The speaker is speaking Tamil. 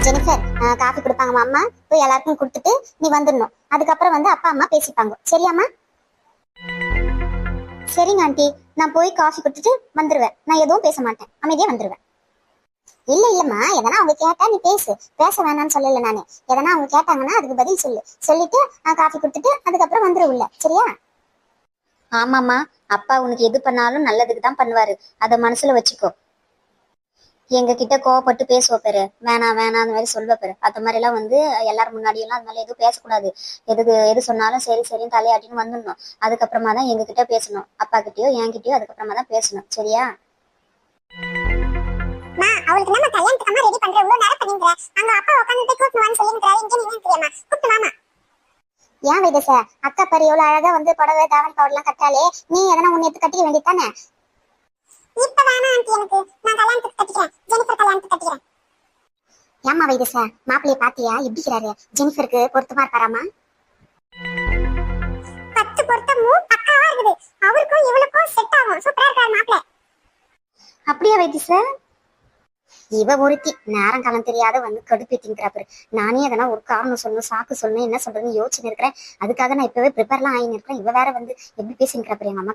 ஜெனிஃபர் காஃபி கொடுப்பாங்கம்மா அம்மா, போய் எல்லாருக்கும் கொடுத்துட்டு நீ வந்துடணும். அதுக்கப்புறம் வந்து அப்பா அம்மா பேசிப்பாங்க, சரியாம்மா? சரிங்க ஆண்டி, நான் போய் காஃபி கொடுத்துட்டு வந்துருவேன். நான் எதுவும் பேச மாட்டேன், அமைதியா வந்துருவேன். இல்லம்மா, எதனா அவங்க கேட்டா நீ பேசு, பேச வேணாம்னு சொல்லல நானு. எதனா அவங்க கேட்டாங்கன்னா அதுக்கு பதில் சொல்லிட்டு காஃபி கொடுத்துட்டு அதுக்கப்புறம் வந்துரு உள்ள, சரியா? ஆமாம்மா, அப்பா உனக்கு எது பண்ணாலும் நல்லதுக்கு தான் பண்ணுவாரு, அதை மனசுல வச்சுக்கோ. எங்க கிட்ட கோவப்பட்டு பேசுவ பேரு, வேணாம் வேணாம் அந்த மாதிரி சொல்வ பேரு. அந்த மாதிரி எல்லாம் வந்து எல்லாரும் முன்னாடியெல்லாம் அந்த மாதிரி எதுவும் பேசக்கூடாது. எது சொன்னாலும் சரி சரின்னு தலையாட்டின்னு வந்துடணும். அதுக்கப்புறமா தான் எங்க கிட்ட பேசணும், அப்பா கிட்டயோ என்கிட்டயோ அதுக்கப்புறமா தான் பேசணும், சரியா? அவளுக்கு நம்ம கல்யாணத்துக்கு அம்மா ரெடி பண்ற இவ்வளவு நேரம் பண்ணிங்கற, அங்க அப்பா உட்கார்ந்துட்டு கூட்டுவான்னு சொல்லிங்கற, இங்க நீங்க தெரியுமா கூட்டு மாமா? ஏன் வைதச, அக்கா பாரு எவ்வளவு அழகா வந்து புடவை தாவணி பவுடர்லாம் கட்டாலே, நீ எதனா ஒன்னு எடுத்து கட்டிக்க வேண்டியதானே? இப்ப வேணாம் ஆண்டி, எனக்கு நான் கல்யாணத்துக்கு கட்டிக்கிறேன், ஜெனிஃபர் கல்யாணத்துக்கு கட்டிக்கிறேன். ஏமா வைதச, மாப்பிள்ளைய பாத்தியா எப்படி இருக்கிறாரு? ஜெனிஃபருக்கு பொருத்தமா இருக்காராமா? 10 பொருத்தமும் பக்காவா இருக்குது. அவருக்கும் இவளுக்கும் செட் ஆகும், சூப்பரா இருக்காரு மாப்பிள்ளை. அப்படியே வைதச? இவ ஒருத்தி நேரம் காலம் தெரியாத வந்து கடுப்பேத்திங்கிறாரு. நானே எதனா ஒரு காரணம் சொல்லணும், சாக்கு சொல்லணும், என்ன சொல்றதுன்னு யோசிச்சுன்னு இருக்கிறேன். அதுக்காக நான் இப்பவே ப்ரிப்பேர்லாம் ஆயின்னு இருக்கேன். இவ வேற வந்து எப்படி பேசிங்கிறாரு எங்க அம்மா.